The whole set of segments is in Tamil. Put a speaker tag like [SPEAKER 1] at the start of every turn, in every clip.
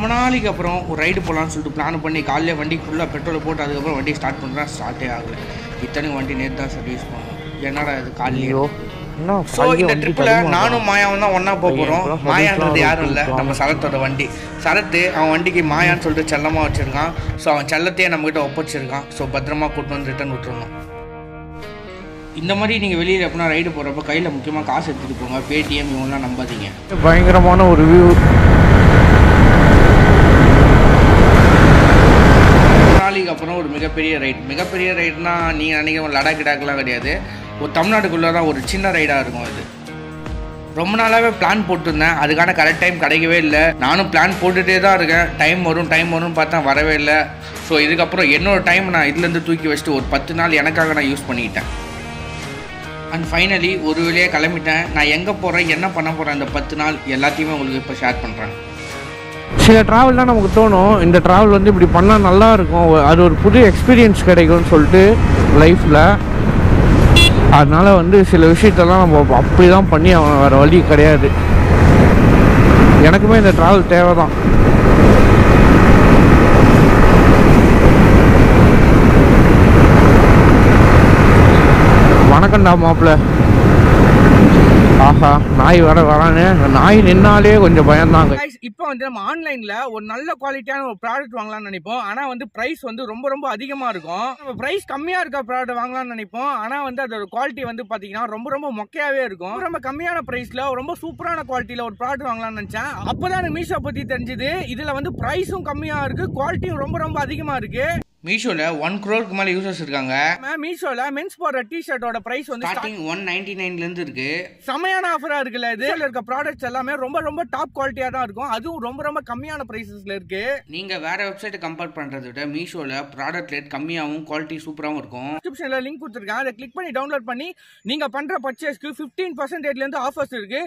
[SPEAKER 1] ரொம்ப நாளைக்கு அப்புறம் ஒரு ரைடு போகலான்னு சொல்லிட்டு பிளான் பண்ணி காலையில் வண்டிக்கு ஃபுல்லாக பெட்ரோல் போட்டு அதுக்கப்புறம் வண்டி ஸ்டார்ட் பண்ணுறேன். ஸ்டார்ட்டே ஆகலை. இத்தனைக்கும் வண்டி நேற்று தான் சர்வீஸ் பண்ணோம். என்னடா இது காலையிலோ. ஸோ இந்த ட்ரிப்பில் நானும் மாயாவும் தான் ஒன்றா போகிறோம். மாயான்றது யாரும் இல்லை, நம்ம சரத்தோட வண்டி. சரத்து அவன் வண்டிக்கு மாயான்னு சொல்லிட்டு செல்லமாக வச்சுருக்கான். ஸோ அவன் செல்லத்தையே நம்மகிட்ட ஒப்பச்சிருக்கான். ஸோ பத்திரமா கூட்டு வந்து ரிட்டர்ன் விட்டுருணும். இந்த மாதிரி நீங்கள் வெளியில் எப்படின்னா ரைடு போகிறப்ப கையில் முக்கியமாக காசு எடுத்துகிட்டு போங்க. பேடிஎம் இவங்களாம் நம்பாதீங்க.
[SPEAKER 2] பயங்கரமான ஒரு வியூ.
[SPEAKER 1] நாளைக்கு அப்புறம் ஒரு மிகப்பெரிய ரைடுனா நீங்கள் நினைக்கிற லடாக் கிடாக்கெலாம் கிடையாது. ஒரு தமிழ்நாட்டுக்குள்ளே தான் ஒரு சின்ன ரைடாக இருக்கும். இது ரொம்ப நாளாகவே பிளான் போட்டிருந்தேன். அதுக்கான கரெக்ட் டைம் கிடைக்கவே இல்லை. நானும் பிளான் போட்டுகிட்டே தான் இருக்கேன். டைம் வரும்னு பார்த்தா வரவே இல்லை. ஸோ இதுக்கப்புறம் என்னோடய டைம் நான் இதுலேருந்து தூக்கி வச்சுட்டு ஒரு 10 நாள் எனக்காக நான் யூஸ் பண்ணிக்கிட்டேன். அண்ட் ஃபைனலி ஒரு வழியாக கிளம்பிட்டேன். நான் எங்கே போகிறேன், என்ன பண்ண போகிறேன், இந்த 10 நாள் எல்லாத்தையுமே உங்களுக்கு இப்போ ஷேர் பண்ணுறேன்.
[SPEAKER 2] சில ட்ராவல்லாம் நமக்கு தோணும், இந்த ட்ராவல் வந்து இப்படி பண்ணால் நல்லாயிருக்கும், அது ஒரு புது எக்ஸ்பீரியன்ஸ் கிடைக்கும்னு சொல்லிட்டு லைஃப்பில். அதனால் வந்து சில விஷயத்தெல்லாம் நம்ம அப்படி தான் பண்ணி அவன் வேறு வழி கிடையாது. எனக்குமே இந்த ட்ராவல் தேவை தான். வணக்கம்டா மாப்பிள்ள. ஆஹா, நாய் வரானே. நாய் நின்னாலே கொஞ்சம் பயந்தாங்க.
[SPEAKER 1] இப்போ வந்து நம்ம ஆன்லைன்ல ஒரு நல்ல குவாலிட்டியான ஒரு ப்ராடக்ட் வாங்கலாம்னு நினைப்போம். ஆனா வந்து பிரைஸ் வந்து ரொம்ப அதிகமா இருக்கும். நம்ம பிரைஸ் கம்மியா இருக்க ப்ராடக்ட் வாங்கலாம்னு நினைப்போம். ஆனா வந்து அதோட குவாலிட்டி வந்து பாத்தீங்கன்னா ரொம்ப மொக்கையாவே இருக்கும். ரொம்ப கம்மியான பிரைஸ்ல ரொம்ப சூப்பரான குவாலிட்டியில ஒரு ப்ராடக்ட் வாங்கலாம்னு நினைச்சேன். அப்பதான் எனக்கு மீஷோ பத்தி தெரிஞ்சது. இதுல வந்து பிரைஸும் கம்மியா இருக்கு, குவாலிட்டியும் ரொம்ப அதிகமா இருக்கு. மீஷோல 1 crore மேல யூசர்ஸ் இருக்காங்க. மீஷோல மென்ஸ் போடுற டி-ஷர்ட்டோட பிரைஸ் வந்து ஸ்டார்டிங் 199 ல இருந்து இருக்கு. செமையான ஆஃபரா இருக்குல்ல இது. இதுல இருக்க ப்ராடக்ட்ஸ் எல்லாமே ரொம்ப டாப் குவாலிட்டியா தான் இருக்கும். அதுவும் ரொம்ப கம்மியான பிரைசஸ்ல இருக்கு. நீங்க வேற வெப்சைட் கம்பேர் பண்றதை விட மீஷோல ப்ராடக்ட் ரேட் கம்மியாவும் குவாலிட்டி சூப்பராவும் இருக்கும். டிஸ்கிரிப்ஷன்ல லிங்க் கொடுத்திருக்கேன். அதை கிளிக் பண்ணி டவுன்லோட் பண்ணி நீங்க பண்ற பர்ச்சேஸ்க்கு 15% ல இருந்து ஆஃபர்ஸ் இருக்கு.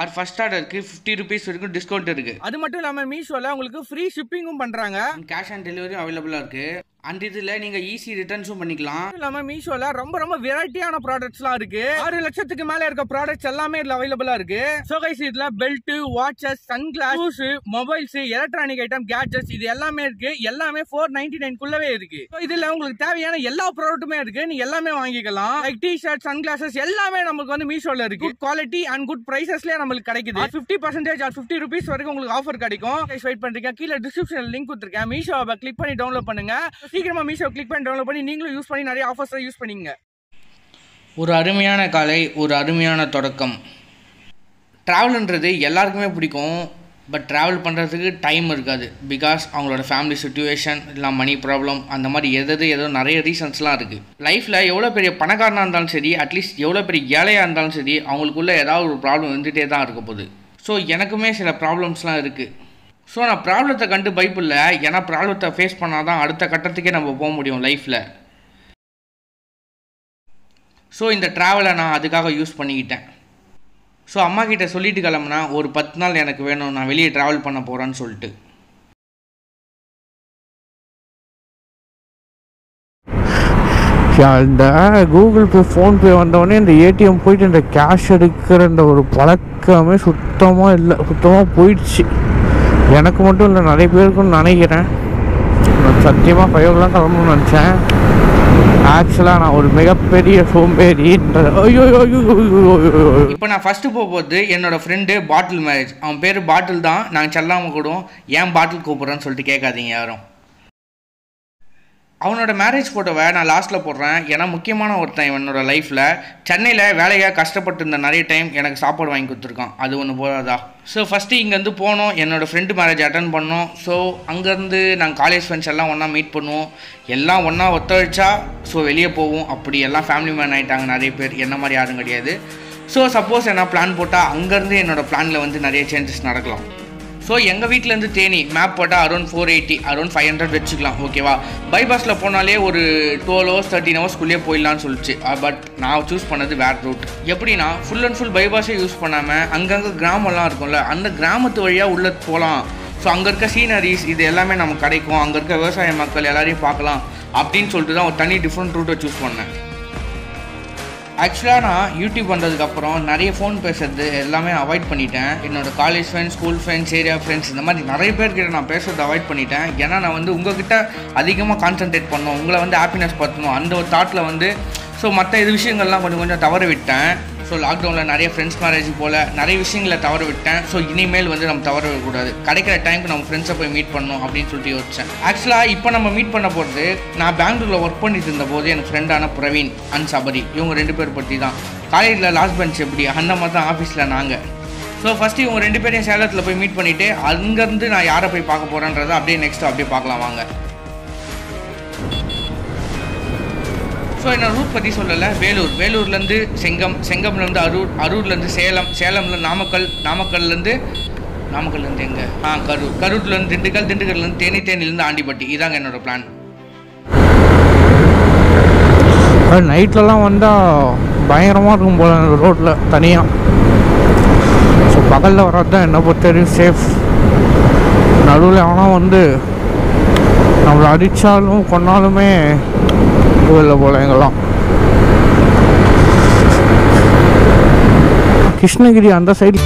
[SPEAKER 1] ஆர் ஃபர்ஸ்ட் ஆர்டருக்கு 50 rupees வரைக்கும் டிஸ்கவுண்ட் இருக்கு. அது மட்டும் இல்லாம மீஷோல உங்களுக்கு ஃப்ரீ ஷிப்பிங்கும் பண்றாங்க. கேஷ் ஆன் டெலிவரியும் அவைலபிளா இருக்கு. அண்ட் இதுல நீங்க ஈஸி ரிட்டர்ன்ஸும் பண்ணிக்கலாம். இல்லாம மீஷோல ரொம்ப வெரைட்டியான ப்ராடக்ட்ஸ்லாம் இருக்கு. 6 லட்சத்துக்கு மேல இருக்க ப்ராடக்ட்ஸ் எல்லாமே இதுல அவைலபிளா இருக்கு. சோ கைஸ், இதுல belt, watches, sunglass, shoes, mobiles, electronic item, gadgets இது எல்லாமே இருக்கு. எல்லாமே 499 குள்ளவே இருக்கு. இதுல உங்களுக்கு தேவையான எல்லா ப்ராடக்ட்டுமே இருக்கு. நீங்க எல்லாமே வாங்கிக்கலாம். லைக் டி-ஷர்ட், சன்கிளாசஸ் எல்லாமே நமக்கு வந்து மீஷோல இருக்கு. குட் குவாலிட்டி அண்ட் குட் பிரைசஸ்லயே நமக்கு கிடைக்குது. 50% ஆர் 50 rupees வரைக்கும் உங்களுக்கு ஆஃபர் கிடைக்கும். கைஸ் வெயிட் பண்றீங்க, கீழ டிஸ்கிரிப்ஷன்ல லிங்க் கொடுத்திருக்கேன். மீஷோவை கிளிக் பண்ணி டவுன்லோட் பண்ணுங்க. சீக்கிரமா மீஷோ கிளிக் பண்ணி டவுன்லோட் பண்ணி நீங்களும் யூஸ் பண்ணி நிறைய ஆஃபர்ஸ் யூஸ் பண்ணீங்க. ஒரு அருமையான காலை, ஒரு அருமையான தொடக்கம். ட்ராவல்ன்றது எல்லாருக்குமே பிடிக்கும். பட் ட்ராவல் பண்ணுறதுக்கு டைம் இருக்காது. பிகாஸ் அவங்களோட ஃபேமிலி சுச்சுவேஷன், இல்லை மணி ப்ராப்ளம், அந்த மாதிரி ஏதோ நிறைய ரீசன்ஸ்லாம் இருக்குது. லைஃப்பில் எவ்வளோ பெரிய பணக்காரனாக இருந்தாலும் சரி, அட்லீஸ்ட் எவ்வளோ பெரிய ஏழையாக இருந்தாலும் சரி, அவங்களுக்குள்ள ஏதாவது ஒரு ப்ராப்ளம் வந்துகிட்டே தான் இருக்க போகுது. ஸோ எனக்குமே சில ப்ராப்ளம்ஸ்லாம் இருக்குது. ஸோ நான் ப்ராப்ளத்தை கண்டு பயப்பில்லை. ஏன்னா ப்ராப்ளத்தை ஃபேஸ் பண்ணால் தான் அடுத்த கட்டத்துக்கே நம்ம போக முடியும் லைஃப்பில். ஸோ இந்த ட்ராவலை நான் அதுக்காக யூஸ் பண்ணிக்கிட்டேன். ஸோ அம்மா கிட்ட சொல்லிட்டு கிளம்புனா ஒரு 10 நாள் எனக்கு வேணும், நான் வெளியே ட்ராவல் பண்ண போகிறேன்னு சொல்லிட்டு.
[SPEAKER 2] இந்த கூகுள் பே, ஃபோன்பே வந்தவொடனே இந்த ஏடிஎம் போயிட்டு இந்த கேஷ் எடுக்கிற இந்த ஒரு பழக்கமே சுத்தமாக போயிடுச்சு. எனக்கு மட்டும் இல்லை, நிறைய பேருக்குன்னு நினைக்கிறேன். நான் சத்தியமாக 5 o'clock கிளம்பணும்னு நினச்சேன். ஆக்சுவலாக நான் ஒரு மிகப்பெரிய சோம்பேறின்ற.
[SPEAKER 1] இப்போ நான் ஃபஸ்ட்டு போகும்போது என்னோட ஃப்ரெண்டு பாட்டில் மேரேஜ். அவன் பேர் பாட்டில் தான். நாங்கள் செல்லாமல் கூடும். ஏன் பாட்டில் கூப்பிட்றேன்னு சொல்லிட்டு கேட்காதீங்க யாரும். அவனோட மேரேஜ் ஃபோட்டோவை நான் லாஸ்ட்டில் போடுறேன். ஏன்னா முக்கியமான ஒருத்தன் என்னோட லைஃப்பில். சென்னையில் வேலையாக கஷ்டப்பட்டு இருந்த நிறைய டைம் எனக்கு சாப்பாடு வாங்கி கொடுத்துருக்கான். அது ஒன்று போதாதா? ஸோ ஃபஸ்ட்டு இங்கேருந்து போனோம், என்னோடய ஃப்ரெண்டு மேரேஜ் அட்டன் பண்ணோம். ஸோ அங்கேருந்து நாங்கள் காலேஜ் ஃப்ரெண்ட்ஸ் எல்லாம் ஒன்றா மீட் பண்ணுவோம். எல்லாம் ஒன்றா ஒத்துழைச்சா ஸோ வெளியே போவோம். அப்படி எல்லாம் ஃபேமிலி மேன் ஆகிட்டாங்க நிறைய பேர். என்ன மாதிரி யாரும் கிடையாது. ஸோ சப்போஸ் என்ன பிளான் போட்டால் அங்கேருந்து என்னோடய பிளானில் வந்து நிறைய சேஞ்சஸ் நடக்கலாம். ஸோ எங்கள் வீட்டிலேருந்து தேனி மேப் போட்டால் அரௌண்ட் 480, அரௌண்ட் 500 வச்சுக்கலாம். ஓகேவா? பைபாஸில் போனாலே ஒரு 12 hours 13 hours போயிடலான்னு சொல்லிச்சு. பட் நான் சூஸ் பண்ணது வேறு ரூட். எப்படின்னா ஃபுல் அண்ட் ஃபுல் பைபாஸே யூஸ் பண்ணாமல் அங்கங்கே கிராமம்லாம் இருக்கும்ல, அந்த கிராமத்து வழியாக உள்ளே போகலாம். ஸோ அங்கே இருக்க சீனரிஸ் இது எல்லாமே நமக்கு கிடைக்கும். அங்கே இருக்க விவசாய மக்கள் எல்லாரையும் பார்க்கலாம் அப்படின்னு சொல்லிட்டு தான் ஒரு தனி டிஃப்ரெண்ட் ரூட்டை சூஸ் பண்ணேன். ஆக்சுவலாக நான் யூடியூப் வந்ததுக்கப்புறம் நிறைய ஃபோன் பேசுறது எல்லாமே அவாய்ட் பண்ணிட்டேன். என்னோடய college friends, school friends, area friends இந்த மாதிரி நிறைய பேர்கிட்ட நான் பேசுறதை அவாய்ட் பண்ணிட்டேன். ஏன்னா நான் வந்து உங்ககிட்ட அதிகமாக கான்சன்ட்ரேட் பண்ணணும், உங்களை வந்து ஹாப்பினஸ் பற்றணும் அந்த ஒரு தாட்டில் வந்து ஸோ மற்ற இது விஷயங்கள்லாம் கொஞ்சம் தவற விட்டேன். ஸோ லாக்டவுனில் நிறைய ஃப்ரெண்ட்ஸ் மேரேஜ் போல் நிறைய விஷயங்களை தவற விட்டேன். ஸோ இனிமேல் வந்து நம்ம தவற விடக்கூடாது, கிடைக்கிற டைமுக்கு நம்ம ஃப்ரெண்ட்ஸை போய் மீட் பண்ணணும் அப்படின்னு சொல்லிட்டு யோசிச்சேன். ஆக்சுவலாக இப்போ நம்ம மீட் பண்ண போகிறது நான் பெங்களூரில் ஒர்க் பண்ணிட்டு இருந்த போது எனக்கு ஃப்ரெண்டான பிரவீன் அண்ட் சபரி, இவங்க 2 பேர் பற்றி தான். காலேஜில் லாஸ்ட் பெஞ்ச் எப்படி அந்த மாதிரி தான் ஆஃபீஸில் நாங்கள். ஸோ ஃபஸ்ட்டு இவங்க 2 பேரையும் சேலத்தில் போய் மீட் பண்ணிவிட்டு அங்கேருந்து நான் யாரை போய் பார்க்க போகிறேன்றதை அப்படியே நெக்ஸ்ட்டு அப்படியே பார்க்கலாம் வாங்க. ஸோ என்ன ரூட் பற்றி சொல்லலை. வேலூர்லேருந்து செங்கம்லேருந்து அரூர்லேருந்து சேலம்ல நாமக்கல்லேருந்து எங்கே கரூர்லேருந்து திண்டுக்கல்லேருந்து தேனியிலேருந்து ஆண்டிப்பட்டி. இதாங்க என்னோட பிளான்.
[SPEAKER 2] நைட்லலாம் வந்தால் பயங்கரமாக இருக்கும் போல ரோட்டில் தனியாக. ஸோ பகலில் வர்றது தான் என்னை பொறுத்த வரைக்கும் சேஃப். நடுவில் ஆனால் வந்து நம்மளை அடித்தாலும் கொன்னாலுமே இல்லை போல எங்கெல்லாம். கிருஷ்ணகிரி அந்த சைடு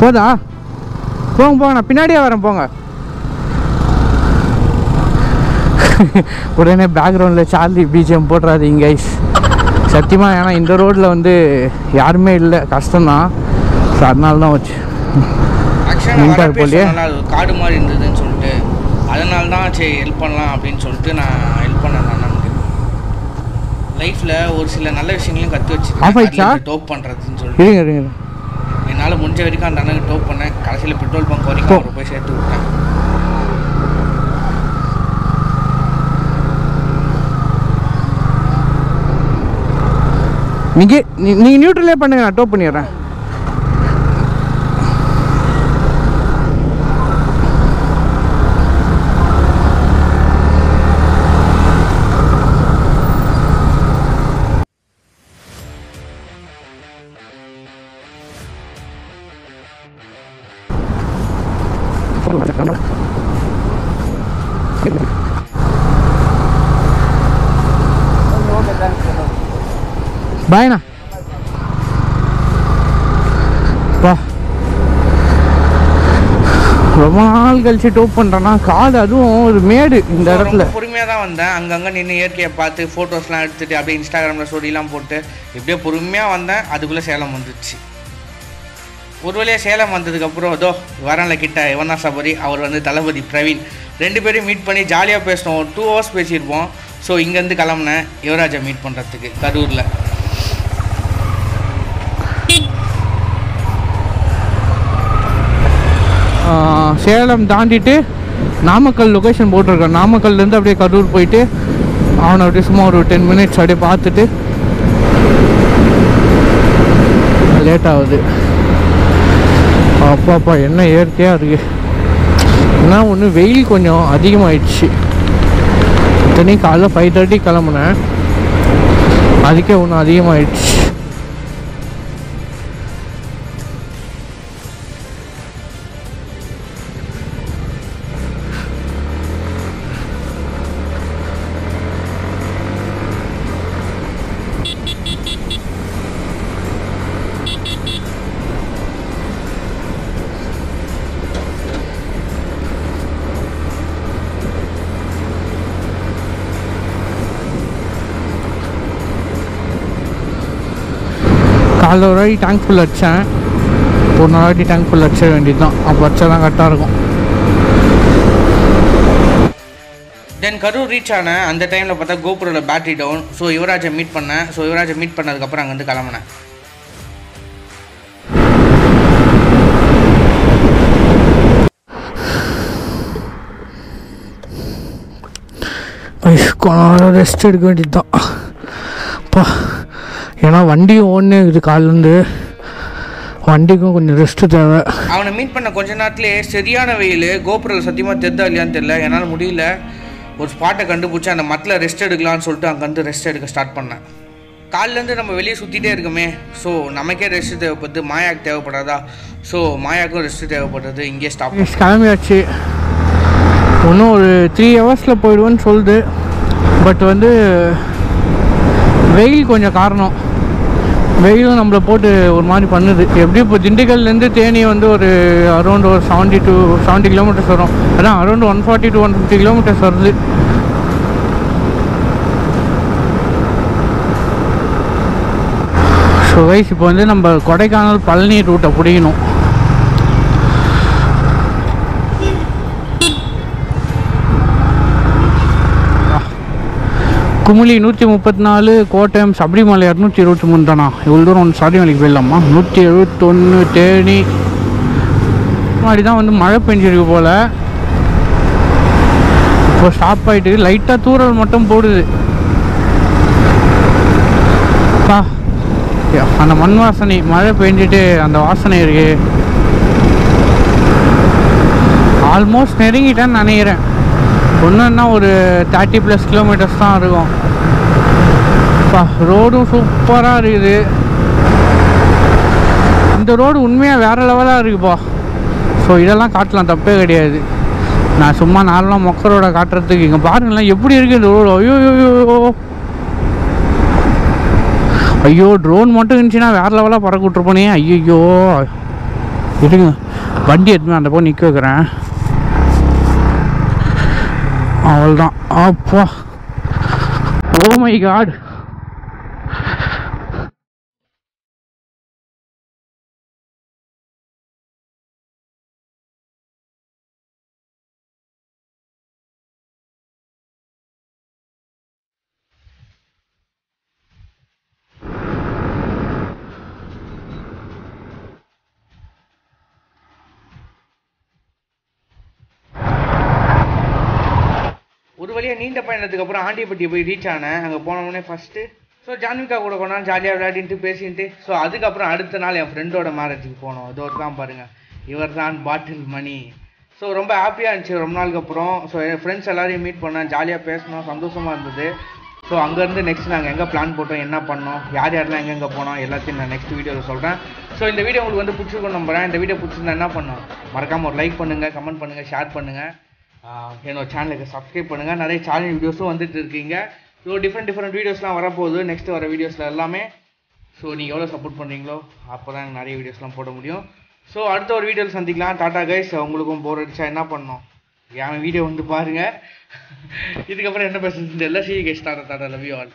[SPEAKER 2] போதா? போங்க நான் பின்னாடியே வரேன் போங்க. உடனே பேக்ரவுண்டில் சார்லி பிஜிஎம் போட்டுறாதீங்க கைஸ் சத்தியமாக. ஏன்னா இந்த ரோட்டில் வந்து யாருமே இல்லை, கஷ்டம்தான். ஸோ அதனால தான் வச்சு
[SPEAKER 1] காடு மாதிரி இருந்ததுன்னு சொல்லிட்டு அதனால தான் சரி ஹெல்ப் பண்ணலாம் அப்படின்னு சொல்லிட்டு நான் ஹெல்ப் பண்ணேன். நமக்கு லைஃப்பில் ஒரு சில நல்ல விஷயங்களையும் கற்று வச்சுருக்கேன். டோப் பண்ணுறதுன்னு சொல்லிட்டு என்னால் முடிஞ்ச வரைக்கும் அந்த அண்ணனுக்கு டோப் பண்ணேன். கடைசியில் பெட்ரோல் பங்க் வரைக்கும் அவரை போய் சேர்த்து விட்டேன்.
[SPEAKER 2] நீங்கள் நியூட்ரலே பண்ணுங்க, நான் டோப் பண்ணிடுறேன். பாய்ண்ணா. ரொம்ப நாள் கழிச்சு டோப் பண்ணுறேன்னா காடு, அதுவும் ஒரு மேடு இந்த இடத்துல.
[SPEAKER 1] பொறுமையாக தான் வந்தேன். அங்கங்கே நின்று இயற்கையை பார்த்து ஃபோட்டோஸ்லாம் எடுத்துகிட்டு அப்படியே இன்ஸ்டாகிராமில் ஸ்டோரிலாம் போட்டு இப்படியே பொறுமையாக வந்தேன். அதுக்குள்ளே சேலம் வந்துடுச்சு. ஒரு வழியாக சேலம் வந்ததுக்கப்புறம் அதோ வரல கிட்ட இவன் தான் சபரி, அவர் வந்து தளபதி பிரவீன், 2 பேரையும் மீட் பண்ணி ஜாலியாக பேசினோம். 2 hours பேசியிருப்போம். ஸோ இங்கேருந்து கிளம்புனேன் யுவராஜை மீட் பண்ணுறதுக்கு கரூரில்.
[SPEAKER 2] சேலம் தாண்டிட்டு நாமக்கல் லொக்கேஷன் போட்டிருக்கேன். நாமக்கல்லேருந்து அப்படியே கரூர் போயிட்டு அவனை அப்படியே சும்மா ஒரு 10 minutes அப்படியே பார்த்துட்டு லேட் ஆகுது. அப்பாப்பா என்ன இயற்கையாக இருக்குது. ஏன்னா ஒன்று வெயில் கொஞ்சம் அதிகமாகிடுச்சு. இத்தனையும் காலைல 5:30 கிளம்புனேன், அதுக்கே ஒன்று அதிகமாகிடுச்சு. காலைல ஒரு வாட்டி டேங்க் ஃபுல் அடித்தேன், ஒரு நாள் வாட்டி டேங்க் ஃபுல் அடிச்ச வேண்டியது தான். அப்போ அடிச்சா தான் கரெக்டாக இருக்கும்.
[SPEAKER 1] தென் கரூர் ரீச் ஆனேன். அந்த டைமில் பார்த்தா கோபுரோவில் பேட்டரி டவுன். ஸோ யுவராஜை மீட் பண்ணேன். ஸோ யுவராஜை மீட் பண்ணதுக்கப்புறம் அங்கேருந்து கிளம்புனேன்.
[SPEAKER 2] கொஞ்சம் ரெஸ்ட் எடுக்க வேண்டியது தான் அப்பா. ஏன்னா வண்டியும் ஓடனே இருக்குது காலிலேருந்து, வண்டிக்கும் கொஞ்சம் ரெஸ்ட்டு தேவை.
[SPEAKER 1] அவனை மீட் பண்ண கொஞ்ச நேரத்துலேயே சரியான வெயில். கோபுரோவில் சத்தியமாக தெரிதா இல்லையான்னு தெரியல, என்னால் முடியல. ஒரு ஸ்பாட்டை கண்டுபிடிச்சி அந்த மரத்தில் ரெஸ்ட் எடுக்கலான்னு சொல்லிட்டு அங்கேருந்து ரெஸ்ட் எடுக்க ஸ்டார்ட் பண்ணேன். காலிலேருந்து நம்ம வெளியே சுற்றிட்டே இருக்கோமே, ஸோ நமக்கே ரெஸ்ட்டு தேவைப்படுது, மாயாவுக்கு தேவைப்படாதா? ஸோ மாயாவுக்கும் ரெஸ்ட்டு தேவைப்படுறது. இங்கே ஸ்டாப்
[SPEAKER 2] கிளம்பியாச்சு. இன்னும் ஒரு 3 ஹவர்ஸில் போயிடுவேன்னு சொல்லுது. பட் வந்து வெயில் கொஞ்சம் காரணம், வெயிலும் நம்மளை போட்டு ஒரு மாதிரி பண்ணுது. எப்படி இப்போ திண்டுக்கல்லேருந்து தேனி வந்து ஒரு அரௌண்ட் ஒரு 70 கிலோமீட்டர்ஸ் வரும். அதான் அரௌண்ட் 140 to 150 கிலோமீட்டர்ஸ் வருது. ஸோ வைஸ் இப்போ வந்து நம்ம கொடைக்கானல் பழனி ரூட்டை பிடிக்கணும். குமுளி 134, கோட்டயம், சபரிமலை 223 தானா? இவ்வளோ தூரம் சபரிமலைக்கு போயிடலாமா? 171 தேனி. மாதிரி தான் வந்து மழை பெஞ்சிருக்கு போல். இப்போ ஸ்டாப் ஆகிட்டு லைட்டாக தூரல் மட்டும் போடுது. அந்த மண் வாசனை, மழை பெஞ்சிட்டு அந்த வாசனை இருக்கு. ஆல்மோஸ்ட் நெருங்கிட்டேன்னு நினைக்கிறேன். ஒன்றுன்னா ஒரு 30+ கிலோமீட்டர்ஸ் தான் இருக்கும். ரோடும் சூப்பராக இருக்குது. இந்த ரோடு உண்மையாக வேறு லெவலாக இருக்குப்பா. ஸோ இதெல்லாம் காட்டலாம், தப்பே கிடையாது. நான் சும்மா நார்மலாக மொக்க ரோடை காட்டுறதுக்கு இங்கே பாருங்களேன் எப்படி இருக்குது இந்த ரோடு. ஐயோ ட்ரோன் மட்டும் இருந்துச்சுன்னா வேறு லெவலாக பறக்க விட்ருப்போனே. ஐயோ இருங்க, வண்டி எடுத்துமே அந்த போய் நிற்க வைக்கிறேன். அவ்வளோதான். அப்பா, ஓ மை காட்.
[SPEAKER 1] ஒரு வழியாக நீண்ட பயணத்துக்கு அப்புறம் ஆண்டிப்பட்டி போய் ரீச் ஆனேன். அங்கே போனோடனே ஃபஸ்ட்டு ஜான்விகா கூட கொண்டாந்து ஜாலியாக விளையாடிட்டு பேசிட்டு, அதுக்கப்புறம் அடுத்த நாள் என் ஃப்ரெண்டோட மேரேஜுக்கு போனோம். இது ஒரு தான் பாருங்கள், இவர் தான் பாட்டில் மணி. ரொம்ப ஹாப்பியாக இருந்துச்சு ரொம்ப நாளுக்கு அப்புறம். என் ஃப்ரெண்ட்ஸ் எல்லாரையும் மீட் பண்ணேன், ஜாலியாக பேசினோம், சந்தோஷமாக இருந்தது. அங்கேருந்து நெக்ஸ்ட் நாங்கள் எங்கே பிளான் போட்டோம், என்ன பண்ணோம், யாரெல்லாம் எங்கெங்கே போனோம் எல்லாத்தையும் நான் நெக்ஸ்ட் வீடியோவில் சொல்கிறேன். இந்த வீடியோ உங்களுக்கு வந்து பிடிச்சிருக்கும் நம்புறேன். இந்த வீடியோ பிடிச்சிருந்தா என்ன பண்ணோம், மறக்காமல் ஒரு லைக் பண்ணுங்கள், கமெண்ட் பண்ணுங்கள், ஷேர் பண்ணுங்கள். என்னோட சேனலுக்கு சப்ஸ்கிரைப் பண்ணுங்கள். நிறைய சேனல் வீடியோஸும் வந்துட்டு இருக்கீங்க. டிஃப்ரெண்ட் வீடியோஸ்லாம் வரப்போகுது நெக்ஸ்ட் வர வீடியோஸில் எல்லாமே. நீங்கள் எவ்வளோ சப்போர்ட் பண்ணுறீங்களோ அப்போ தான் நிறைய வீடியோஸ்லாம் போட முடியும். அடுத்த ஒரு வீடியோவில் சந்திக்கலாம். டாடா கைஸ். உங்களுக்கும் போர் அடிச்சா என்ன பண்ணணும், என் வீடியோ வந்து பாருங்கள். இதுக்கப்புறம் என்ன பேசுறது தெரியல. C guys, Tata Tata, love you all.